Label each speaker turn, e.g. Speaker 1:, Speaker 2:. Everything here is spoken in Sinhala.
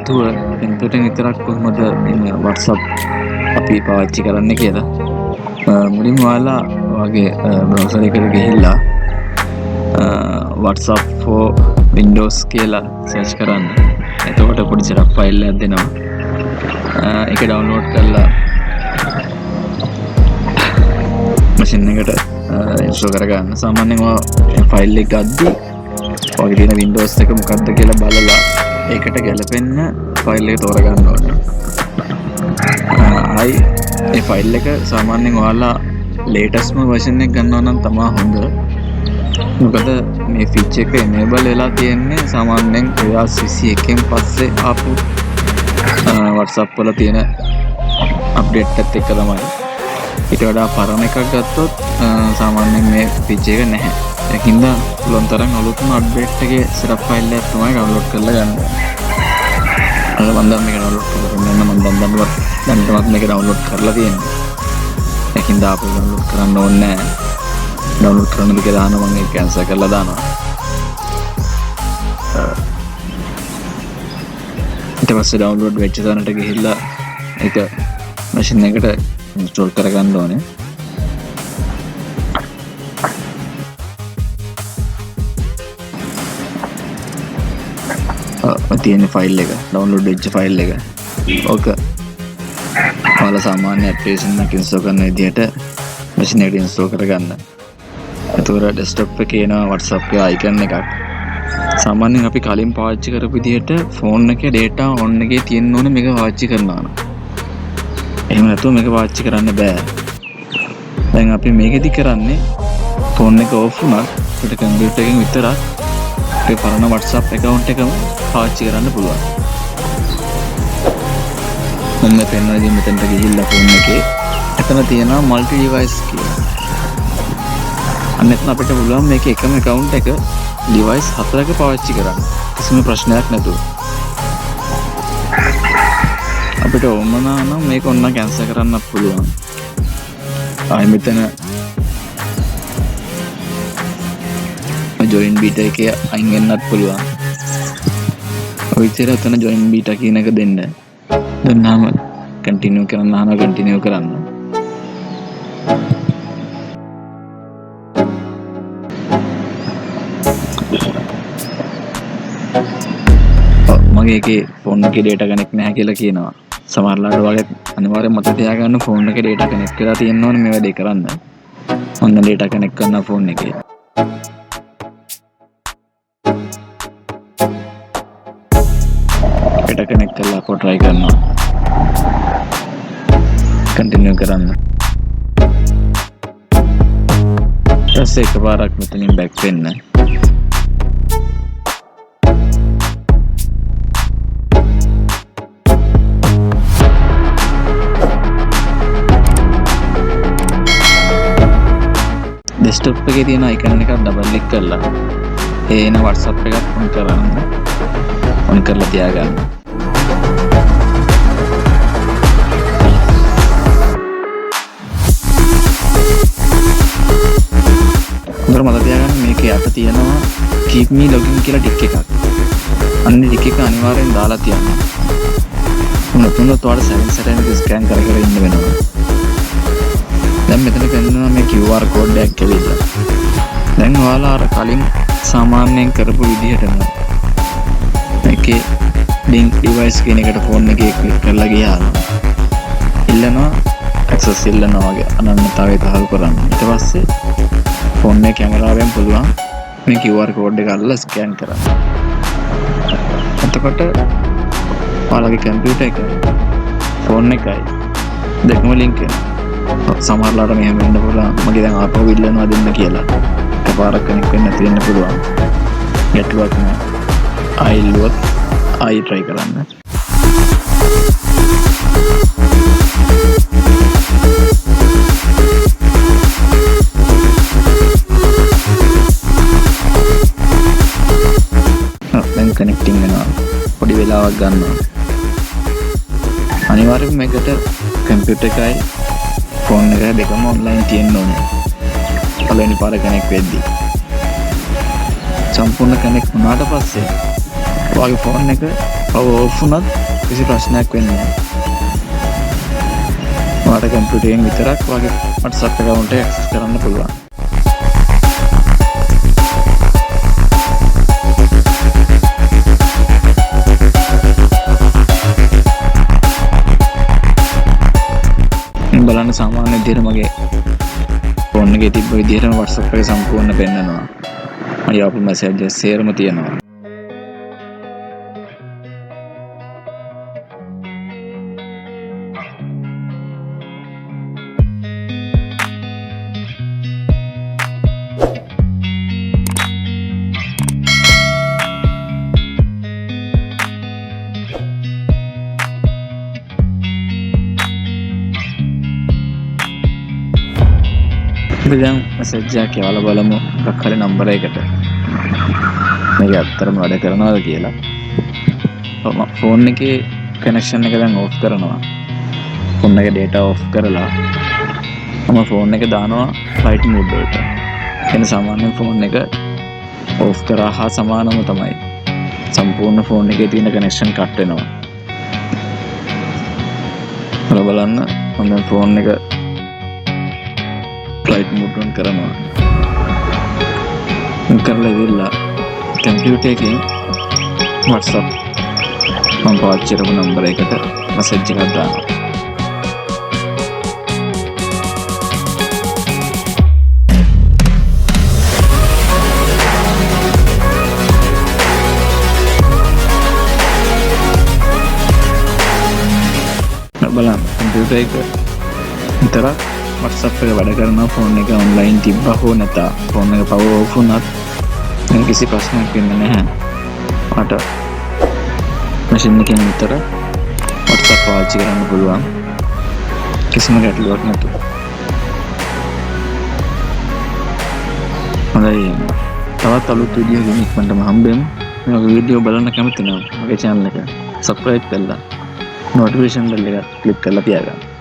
Speaker 1: නැතුව කම්පියුටරෙන් විතරක් කොහොමද WhatsApp අපි පාවිච්චි කරන්නේ කියලා. මුලින්ම ඔයාලා ඔයාගේ බ්‍රවුසර් එකට ගිහිල්ලා WhatsApp for Windows කියලා සර්ච් කරන්න. එතකොට පොඩි setup file එකක් දෙනවා. ඒක download කරලා machine එකට install කරගන්න. සාමාන්‍යයෙන් ඔය file එක ගද්දී ඔයාගේ තියෙන Windows එක මොකක්ද කියලා බලලා ඒකට ගැලපෙන්න ෆයිල් එක තෝරගන්න ඕනේ. මේ ෆයිල් එක සාමාන්‍යයෙන් ඔයාලා ලේටස්ට්ම version එක ගන්නවා නම් තමයි හොඳ. මොකද මේ feature එක enable වෙලා තියෙන්නේ සාමාන්‍යයෙන් 2021 න් පස්සේ ආපු WhatsApp වල තියෙන අප්ඩේට් එකත් එක්ක තමයි. ඊට වඩා පරණ එකක් ගත්තොත් සාමාන්‍යයෙන් මේ feature එක නැහැ. ඒකින්ද පුළුවන් තරම් අලුත්ම අප්ඩේට් එකේ setup file එකක් තමයි download කරලා ගන්න. අර මම දැන් මේක download කරලා මම දැන්වත් මේක download කරලා තියෙනවා. ඒකින්ද ආපහු download කරන්න ඕනේ නැහැ. download කරන්න දෙක දානවා මම ඒක cancel කරලා දානවා. ඊට පස්සේ download වෙච්ච තැනට ගිහිල්ලා ඒක machine එකට install කරගන්න ඕනේ. තියෙන ෆයිල් එක ඩවුන්ලෝඩ් වෙච්ච ෆයිල් එක. ඕක ඔයාලා සාමාන්‍ය ඇප්ලිකේෂන් එකක් ඉන්ස්ටෝල් කරන විදිහට මැෂින් එකට ඉන්ස්ටෝල් කරගන්න. එතකොට ඩෙස්ක්ටොප් එකේ එන WhatsApp එකේ අයිකන් එකක්. සාමාන්‍යයෙන් අපි කලින් පාවිච්චි කරපු විදිහට ෆෝන් එකේ data on එකේ තියෙන්න ඕනේ මේක පාවිච්චි කරනවා නම්. එහෙම නැතුව මේක පාවිච්චි කරන්න බෑ. දැන් අපි මේකෙදි කරන්නේ ෆෝන් එක ඕෆ් වුණත් අපිට කම්පියුටර් එකෙන් විතරක් අපේ පරණ WhatsApp account එකම පාවිච්චි කරන්න පුළුවන්. මම පෙන්වන දේ මෙතනට ගිහිල්ලා ෆෝන් එකේ එතන තියෙනවා multi device කියලා. අන්න එතන අපිට පුළුවන් මේක එකම account එක device 4ක පාවිච්චි කරන්න. කිසිම ප්‍රශ්නයක් නැතුව. අපිට ඕන නම් මේක ඔන්න cancel කරන්නත් පුළුවන්. ආයෙ මෙතන join beta එකේ අයින් වෙන්නත් පුළුවන්. ඔය විදිහට එතන join beta කියන එක දෙන්න. දුන්නාම continue කරන්න. මගේ එකේ ෆෝන් එකේ data connect නැහැ කියලා කියනවා. සමහරවිට ඔයාලට අනිවාර්යෙන් මතක තියාගන්න ෆෝන් එකේ data connect කරලා තියෙන්න ඕනේ මේ වැඩේ කරන්න. ඔන්න data connect කරනවා ෆෝන් එකේ. data connect කරලා අපෝ try කරනවා. continue කරන්න. ඊපස්සේ එකපාරක් මෙතනින් back වෙන්න. desktop එකේ තියෙන icon එකක් double click කරලා එන WhatsApp එකක් on කරන්න. on කරලා තියාගන්න. හොඳට මතක තියාගන්න මේකේ යට තියෙනවා keep me login කියලා ටික් එකක්. අන්න ටික් එක අනිවාර්යෙන් දාලා තියන්න. උනතුනත් ඔයාලට 7 සැරයක් ස්කෑන් කර ඉන්න වෙනවා. දැන් මෙතන පෙන්නනවා මේ QR code එකක් ඇවිල්ලා. දැන් ඔයාලා අර කලින් සාමාන්‍යයෙන් කරපු විදිහටම මේකේ link device කියන එකට ෆෝන් එකේ ක්ලික් කරලා ගියාම ඉල්ලනවා access ඉල්ලනවා වගේ අනන්‍යතාවය තහවුරු කරන්න. ඊට පස්සේ ෆෝන් එකේ කැමරාවෙන් පුළුවන් මේ QR code එක අල්ලලා ස්කෑන් කරන්න. එතකොට ඔයාලගේ කම්පියුටර් එක ෆෝන් එකයි දෙකම link වෙනවා. සමහරවිට මෙහෙම වෙන්න පුළුවන් මගේ දැන් ආපහු ඉල්ලනවා දෙන්න කියලා. එකපාරක් කනෙක්ට් වෙන්න නැති වෙන්න පුළුවන්. ගැටලුවක් නෑ. ආයෙත් ආයෙ try කරන්න. දැන් කනෙක්ටිං වෙනවා. පොඩි වෙලාවක් ගන්නවා. අනිවාර්යයෙන්ම මේකට කම්පියුටර් එකයි ෆෝන් එක දෙකම ඔන්ලයින් තියෙන්න ඕනේ. පළවෙනි පාර කනෙක්ට් වෙද්දී සම්පූර්ණ කනෙක්ට් වුණාට පස්සේ ඔයාගේ ෆෝන් එක පවර් ඕෆ් වුණත් කිසි ප්‍රශ්නයක් වෙන්නේ නැහැ. ඔයාලට කම්පියුටරයෙන් විතරක් ඔයාගේ WhatsApp account එක access කරන්න පුළුවන්. බලන්න සාමාන්‍ය විදිහට මගේ ෆෝන් එකේ තිබ්බ විදිහටම WhatsApp එක සම්පූර්ණ පෙන්නනවා. මගේ ආපු මැසේජස් සේරම තියෙනවා. අපි දැන් මැසේජ් එකක් යවලා බලමු මොකක් හරි නම්බර එකකට. මේක ඇත්තටම වැඩ කරනවද කියලා. මම ෆෝන් එකේ කනෙක්ෂන් එක දැන් ඕෆ් කරනවා. ෆෝන් එකේ data ඕෆ් කරලා මම ෆෝන් එක දානවා ෆ්ලයිට් මෝඩ් එකට. එන සාමාන්‍ය ෆෝන් එක ඕෆ් කරා හා සමානම තමයි. සම්පූර්ණ ෆෝන් එකේ තියෙන කනෙක්ෂන් කට් වෙනවා. බලන්න මම ෆෝන් එක ෆ්ලයිට් මෝඩ් on කරනවා. කරලා ඉවරලා කම්පියුටර් එකෙන් WhatsApp මම පාවිච්චි කරපු නම්බර එකට මැසේජ් එකක් දානවා. බලන්න කම්පියුටර් එක විතරක් WhatsApp එක වැඩ කරනවා. ෆෝන් එක ඔන්ලයින් තිබ්බා හෝ නැතා ෆෝන් එක පවර් ඕෆ් වුණත් කිසි ප්‍රශ්නයක් වෙන්නේ නැහැ. මට මැෂින් එකෙන් විතර WhatsApp පාවිච්චි කරන්න පුළුවන් කිසිම ගැටලුවක් නැතුව. හොඳයි, තවත් අලුත් වීඩියෝ එකකින් ඉක්මනටම හම්බෙමු. මේ වගේ වීඩියෝ බලන්න කැමති නම් මගේ channel එක subscribe කරලා notification bell එක click කරලා තියාගන්න.